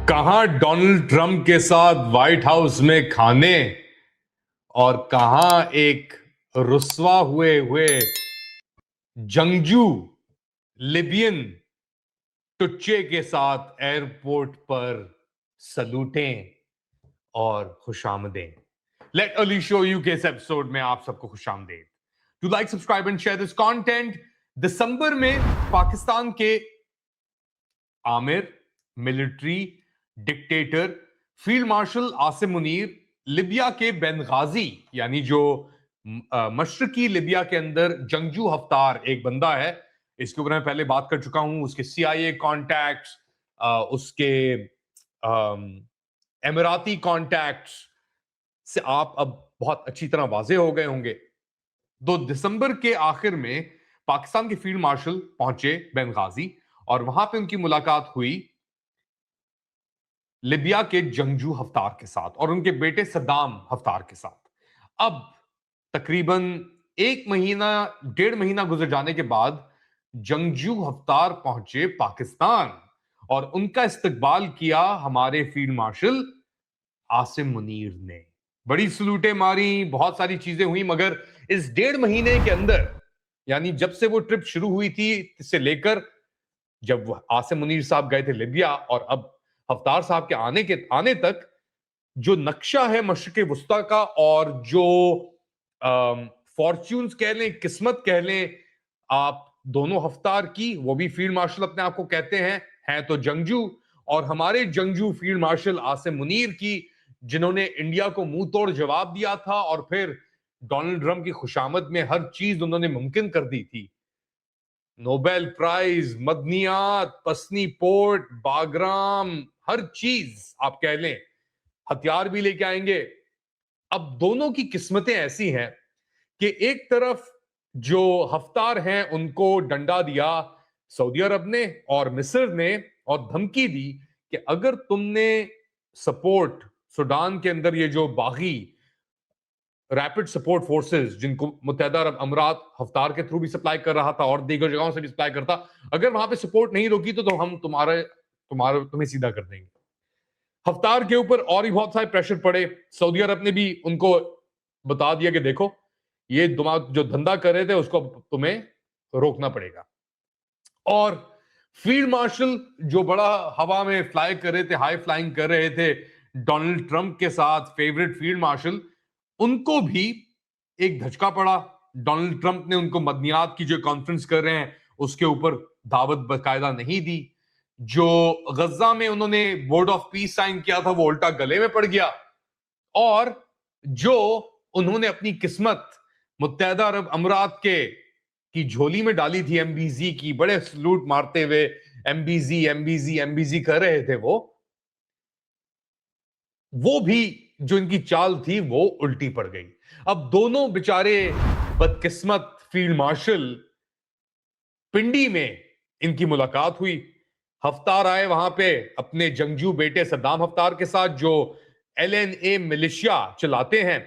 कहां Donald Trump के साथ व्हाइट हाउस में खाने और कहां एक रुस्वा हुए हुए जंगजू लिबियन टुच्चे के साथ एयरपोर्ट पर सलूटें और खुशामदें। लेट अली शो यू के इस एपिसोड में आप सबको खुशामदेद। To like subscribe and share this content. दिसंबर में पाकिस्तान के आमिर, military dictator field marshal Asim Munir Libya के बेनगाजी यानी जो मशरकी लिबिया के अंदर जंगजू हफ्तार एक बंदा है, इसके ऊपर मैं पहले बात कर चुका हूं। उसके CIA कॉन्टैक्ट्स, उसके एमिराती कॉन्टैक्ट्स से आप अब बहुत अच्छी तरह वाजे हो गए होंगे। 2 दिसंबर के आखिर में पाकिस्तान के फील्ड मार्शल पहुंचे बेनगाजी और वहां पे उनकी मुलाकात हुई लिबिया के जंगजू हफ्तार के साथ और उनके बेटे सद्दाम हफ्तार के साथ। अब तकरीबन 1.5 महीना गुजर जाने के बाद जंगजू हफ्तार पहुंचे पाकिस्तान और उनका इस्तकबाल किया हमारे फील्ड मार्शल आसिम मुनीर ने। बड़ी सलूटें मारी, बहुत सारी चीजें हुई, मगर इस 1.5 महीने के अंदर, यानी जब से वो ट्रिप शुरू हुई थी इससे लेकर जब आसिम मुनीर साहब गए थे लिबिया और अब हफ्तार साहब के आने तक, जो नक्शा है मशरिक वुस्ता का और जो फॉर्च्यून्स कह लें, किस्मत कह लें आप दोनों हफ्तार की, वो भी फील्ड मार्शल अपने आप को कहते हैं तो जंगजू, और हमारे जंगजू फील्ड मार्शल आसिम मुनीर की, जिन्होंने इंडिया को मुंह तोड़ जवाब दिया था और फिर डोनाल्ड ट्रंप की खुशामद में हर चीज उन्होंने मुमकिन कर दी थी। नोबेल प्राइज, मदनियात, पसनी पोर्ट, बागराम, हर चीज आप कह लें, हथियार भी लेके आएंगे। अब दोनों की किस्मतें ऐसी हैं कि एक तरफ जो हफ्तार हैं उनको डंडा दिया सऊदी अरब ने और मिस्र ने और धमकी दी कि अगर तुमने सपोर्ट सूडान के अंदर ये जो बागी रैपिड सपोर्ट फोर्सेस जिनको मुत्तहिदा अरब अमीरात हफ्तार के थ्रू भी सप्लाई कर रहा था और दीगर जगहों से भी सप्लाई करता, अगर वहां पे सपोर्ट नहीं रोकी तो हम तुम्हें सीधा कर देंगे। हफ्तार के ऊपर और भी बहुत सारे प्रेशर पड़े। सऊदी अरब ने भी उनको बता दिया कि देखो ये जो धंधा कर रहे थे उसको तुम्हें रोकना पड़ेगा। और फील्ड मार्शल जो बड़ा हवा में फ्लाई कर रहे थे, हाई फ्लाइंग कर रहे थे डोनाल्ड ट्रंप के साथ, फेवरेट फील्ड मार्शल, उनको भी एक धचका पड़ा। डोनाल्ड ट्रंप ने उनको मदनियात की जो कॉन्फ्रेंस कर रहे हैं उसके ऊपर दावत बाकायदा नहीं दी। जो गजा में उन्होंने बोर्ड ऑफ पीस साइन किया था वो उल्टा गले में पड़ गया। और जो उन्होंने अपनी किस्मत मुत्तहिदा अरब अमीरात के की झोली में डाली थी MBZ की, बड़े सलूट मारते हुए MBZ MBZ MBZ कर रहे थे, वो भी जो इनकी चाल थी वो उल्टी पड़ गई। अब दोनों बेचारे बदकिस्मत फील्ड मार्शल, पिंडी में इनकी मुलाकात हुई। हफ्तार आए वहां पे अपने जंगजू बेटे सद्दाम हफ्तार के साथ जो LNA मिलिशिया चलाते हैं,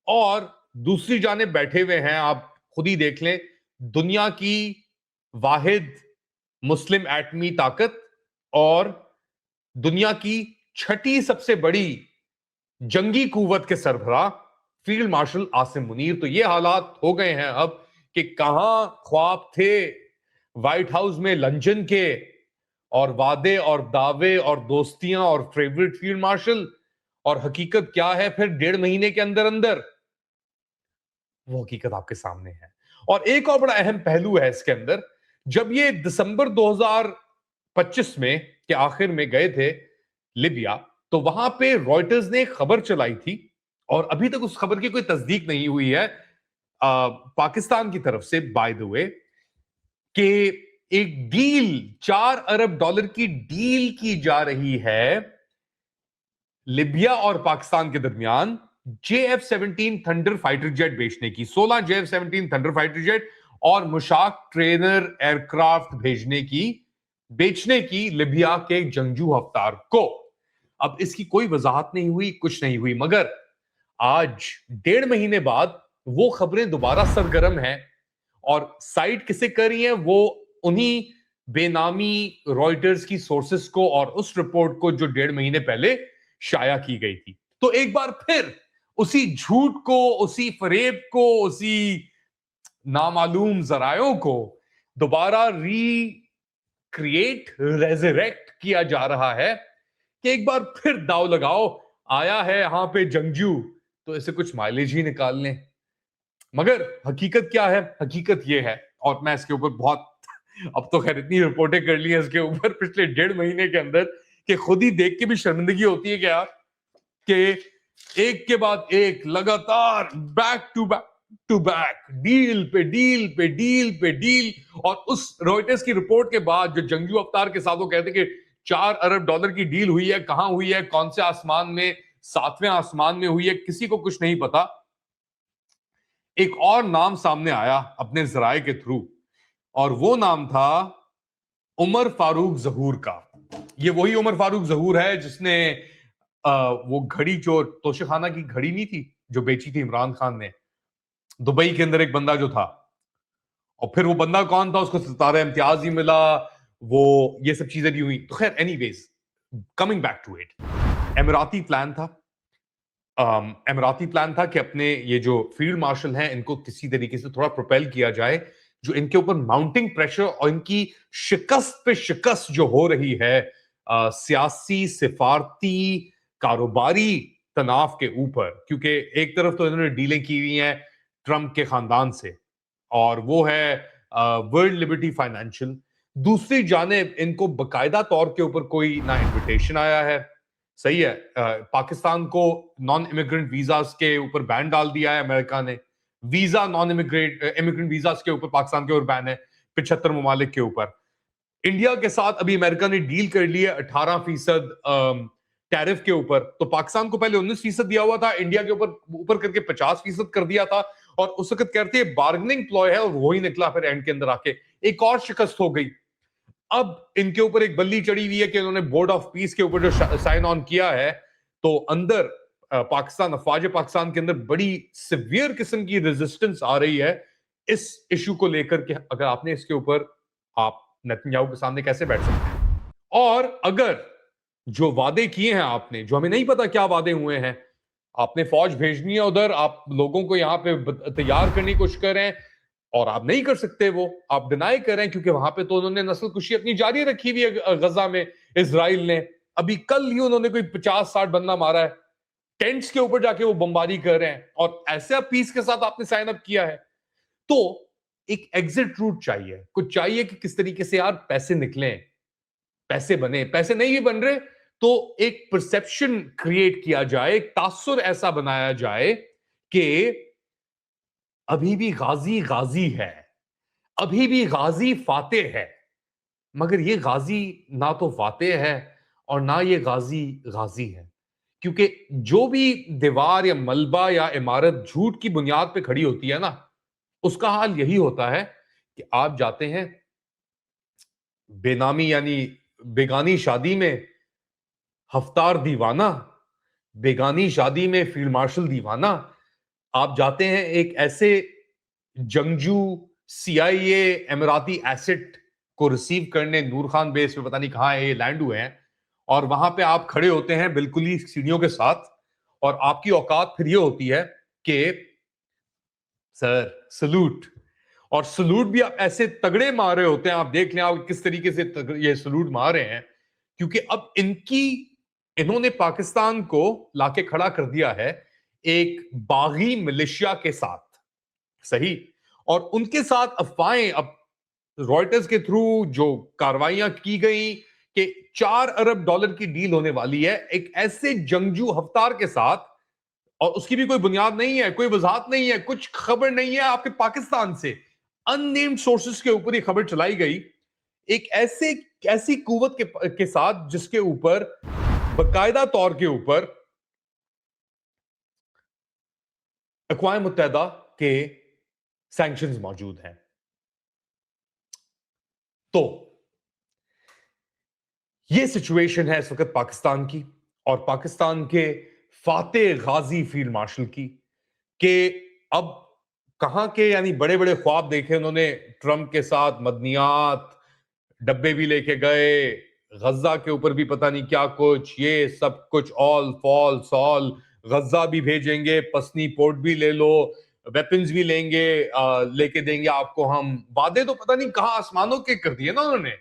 और दूसरी जानिब बैठे हुए हैं, आप खुद ही देख लें, दुनिया की वाहिद मुस्लिम एटमी ताकत और दुनिया की छठी सबसे बड़ी जंगी कुव्वत के सरबराह फील्ड मार्शल आसिम मुनीर। तो ये हालात हो गए हैं अब कि कहां ख्वाब थे व्हाइट हाउस में लंचन के और वादे और दावे और दोस्तियां और फेवरेट फील्ड मार्शल, और हकीकत क्या है फिर 1.5 महीने के अंदर अंदर, वो हकीकत आपके सामने है। और एक और बड़ा अहम पहलू है इसके अंदर, जब ये दिसंबर 2025 में के आखिर में गए थे लिबिया, तो वहां पे रॉयटर्स ने एक खबर चलाई थी और अभी तक उस खबर की कोई तस्दीक नहीं हुई है पाकिस्तान की तरफ से, बाय द वे, कि एक डील, $4 अरब की डील की जा रही है लिबिया और पाकिस्तान के दरमियान JF-17 थंडर फाइटर जेट बेचने की, 16 JF-17 थंडर फाइटर जेट और मुशाक ट्रेनर एयरक्राफ्ट बेचने की लिबिया के जंगजू हफ्तार को। अब इसकी कोई वजाहत नहीं हुई, कुछ नहीं हुई, मगर आज 1.5 महीने बाद वो खबरें दोबारा सरगर्म हैं। और साइड किसे कर रही हैं, वो उन्हीं बेनामी रॉयटर्स की सोर्सेस को और उस रिपोर्ट को जो 1.5 महीने पहले शाया की गई थी। तो एक बार फिर उसी झूठ को, उसी फरेब को, उसी नामालूम जरायों को दोबारा क्रिएट रेजरेक्ट किया जा रहा है कि एक बार फिर दाव लगाओ, आया है यहां पे जंगजू तो इसे कुछ माइलेज ही निकाल लें। मगर हकीकत क्या है? हकीकत यह है, और मैं इसके ऊपर बहुत अब तो खैर इतनी रिपोर्टें कर ली हैं इसके ऊपर पिछले 1.5 महीने के अंदर कि खुद ही देख के भी शर्मिंदगी होती है क्या कि एक के बाद एक लगातार बैक टू बैक डील पे डील पे डील पे डील। और उस रॉयटर्स की रिपोर्ट के बाद जो जंगजू अवतार के साथ वो कहते कि $4 अरब की डील हुई है, कहां हुई है, कौन से आसमान में, 7वें आसमान में हुई है, किसी को कुछ नहीं पता। एक और नाम सामने आया अपने जराए के थ्रू, और वो नाम था उमर फारूक जहूर का। ये वही उमर फारूक जहूर है जिसने वो घड़ी, जो तोशाखाना की घड़ी नहीं थी जो बेची थी इमरान खान ने, दुबई के अंदर एक बंदा जो था, और फिर वो बंदा कौन था, उसको सितारा इम्तियाज ही मिला, वो ये सब चीजें भी हुई। तो खैर anyways, coming back to it, Emirati plan था। एमिराती प्लान था कि अपने ये जो फील्ड मार्शल हैं इनको किसी तरीके से थोड़ा प्रोपेल किया जाए, जो इनके ऊपर माउंटिंग प्रेशर और इनकी शिकस्त पे शिकस्त जो हो रही है सियासी, सिफारती, कारोबारी तनाव के ऊपर। क्योंकि एक तरफ तो इन्होंने डीलें की हुई हैं ट्रंप के खानदान से, और वो है वर्ल्ड लिबर्टी फाइनेंशियल। दूसरी जानिब इनको बकायदा तौर के ऊपर कोई ना इनविटेशन आया है, सही है। पाकिस्तान को नॉन इमिग्रेंट वीजास के ऊपर बैन डाल दिया है अमेरिका ने। वीजा नॉन इमिग्रेंट वीजास के ऊपर पाकिस्तान के ऊपर बैन है 75 ममालिक के ऊपर। इंडिया के साथ अभी अमेरिका ने डील कर ली है 18% टैरिफ के ऊपर। तो पाकिस्तान को पहले 19% दिया हुआ था, इंडिया के ऊपर ऊपर करके 50% कर दिया था, और उस वक्त कहते हैं बार्गेनिंग प्लॉय है, और वही निकला फिर एंड के अंदर आके एक और शिकस्त हो गई। अब इनके ऊपर एक बल्ली चढ़ी हुई है कि उन्होंने बोर्ड ऑफ पीस के ऊपर जो साइन ऑन किया है, तो अंदर पाकिस्तान, अफवाज पाकिस्तान के अंदर बड़ी सिवियर किस्म की रेजिस्टेंस आ रही है इस इशू को लेकर के। अगर आपने इसके ऊपर, आप नेतन्याहू के सामने कैसे बैठ सकते हैं? और अगर जो वादे किए हैं आपने, जो हमें नहीं पता क्या वादे हुए हैं, आपने फौज भेजनी है उधर, आप लोगों को यहां पे तैयार करने की कोशिश कर रहे हैं, और आप नहीं कर सकते, वो आप डिनाई कर रहे हैं, क्योंकि वहां पे तो उन्होंने नस्लकुशी अपनी जारी रखी हुई है गजा में। इजराइल ने अभी कल ही उन्होंने कोई 50-60 बंदा मारा है, टेंट्स के ऊपर जाके वो बमबारी कर रहे हैं, और ऐसे पीस के साथ आपने साइन अप किया है। तो एक एग्जिट रूट चाहिए, कुछ चाहिए कि किस तरीके से यार पैसे निकले, पैसे बने। पैसे नहीं भी बन रहे तो एक परसेप्शन क्रिएट किया जाए, एक तासुर ऐसा बनाया जाए कि अभी भी गाजी गाजी है, अभी भी गाजी फातेह है। मगर ये गाजी ना तो फातेह है और ना ये गाजी गाजी है, क्योंकि जो भी दीवार या मलबा या इमारत झूठ की बुनियाद पे खड़ी होती है ना, उसका हाल यही होता है कि आप जाते हैं बेनामी यानी बेगानी शादी में हफ्तार दीवाना, बेगानी शादी में फील्ड मार्शल दीवाना। आप जाते हैं एक ऐसे जंगजू सीआईए एमिराती एसेट को रिसीव करने, नूर खान बेस पे पता नहीं कहां है ये लैंड हुए हैं, और वहां पे आप खड़े होते हैं बिल्कुल ही सीढ़ियों के साथ, और आपकी औकात फिर ये होती है कि सर सलूट। और सलूट भी आप ऐसे तगड़े मार रहे होते हैं, आप देख लें आप किस तरीके से ये सलूट मार रहे हैं, क्योंकि अब इन्होंने पाकिस्तान को लाके खड़ा कर दिया है एक बागी मिलिशिया के साथ, सही। और उनके साथ अफवाहें अब रॉयटर्स के थ्रू जो कार्रवाइयां की गई कि $4 अरब की डील होने वाली है एक ऐसे जंगजू हफ्तार के साथ, और उसकी भी कोई बुनियाद नहीं है, कोई वजाहत नहीं है, कुछ खबर नहीं है आपके पाकिस्तान से। अननेम्ड सोर्सेस के ऊपर ये खबर चलाई गई, एक ऐसी कुवत के साथ जिसके ऊपर बकायदा तौर के ऊपर अक़वाम मुत्तहिदा के सैंक्शंस मौजूद हैं। तो ये सिचुएशन है इस वक्त पाकिस्तान की, और पाकिस्तान के फातेह गाजी फील्ड मार्शल की, कि अब कहां के यानी बड़े बड़े ख्वाब देखे उन्होंने ट्रंप के साथ, मदनियात, डब्बे भी लेके गए, गज्जा के ऊपर भी पता नहीं क्या कुछ, ये सब कुछ ऑल फॉल्स ऑल, गज्जा भी भेजेंगे, पसनी पोर्ट भी ले लो, वेपन्स भी लेंगे, लेके देंगे आपको हम। वादे तो पता नहीं कहां आसमानों के कर दिए ना उन्होंने।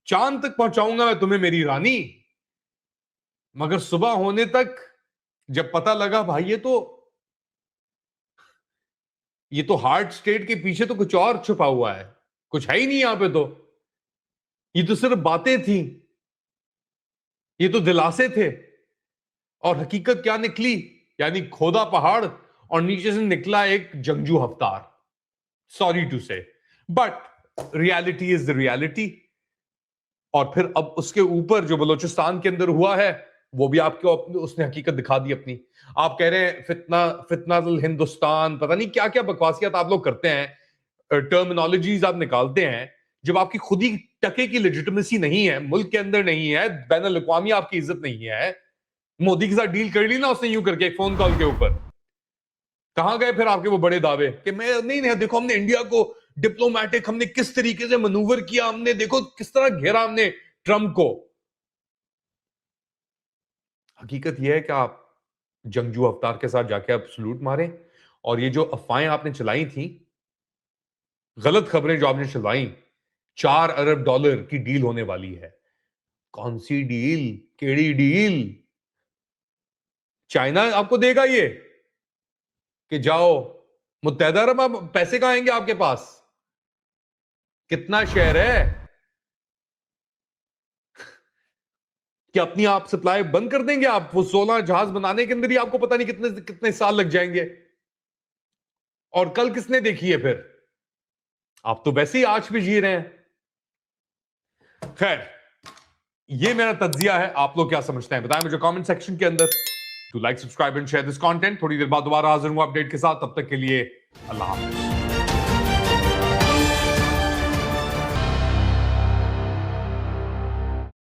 चांद तक पहुंचाऊंगा मैं तुम्हें मेरी रानी, मगर सुबह होने तक जब पता लगा भाई ये तो हार्ट स्टेट के पीछे तो कुछ और छुपा हुआ है, कुछ है ही नहीं यहां पे, तो ये तो सिर्फ बातें थी, ये तो दिलासे थे। और हकीकत क्या निकली, यानी खोदा पहाड़ और नीचे से निकला एक जंगजू हफ्तार। सॉरी टू से, but reality is the reality. और फिर अब उसके ऊपर जो बलोचिस्तान के अंदर हुआ है वो भी आपको उसने हकीकत दिखा दी अपनी। आप कह रहे हैं फितना फितना हिंदुस्तान, पता नहीं क्या क्या बकवासियत आप लोग करते हैं, टर्मिनोलॉजीज आप निकालते हैं, जब आपकी खुद ही टके की लेजिटिमेसी नहीं है, मुल्क के अंदर नहीं है, बैन अल-अक़वामी आपकी इज्जत नहीं है। मोदी के साथ डील कर ली ना उसने यूं करके एक फोन कॉल के ऊपर। कहां गए फिर आपके वो बड़े दावे कि मैं नहीं देखो हमने इंडिया को डिप्लोमेटिक, हमने किस तरीके से मनूवर किया, हमने देखो किस तरह घेरा हमने ट्रंप को। हकीकत यह है कि आप जंगजू अवतार के साथ जाके आप सलूट मारे, और ये जो अफवाहें आपने चलाई थी, गलत खबरें जो आपने चलवाई, 4 अरब डॉलर की डील होने वाली है। कौन सी डील, केड़ी डील? चाइना आपको देगा ये कि जाओ मुत्तहदा अरब, अब पैसे कहां आएंगे आपके पास? कितना शेयर है कि अपनी आप सप्लाई बंद कर देंगे आप? वो 16 जहाज बनाने के अंदर ही आपको पता नहीं कितने कितने साल लग जाएंगे। और कल किसने देखी है फिर? आप तो वैसे ही आज भी जी रहे हैं। खैर, ये मेरा तज्जिया है, आप लोग क्या समझते हैं बताएं मुझे कमेंट सेक्शन के अंदर। To like, subscribe and share this content. थोड़ी देर बाद दोबारा हाजिर हूं अपडेट के साथ, तब तक के लिए अल्लाह हाफिज।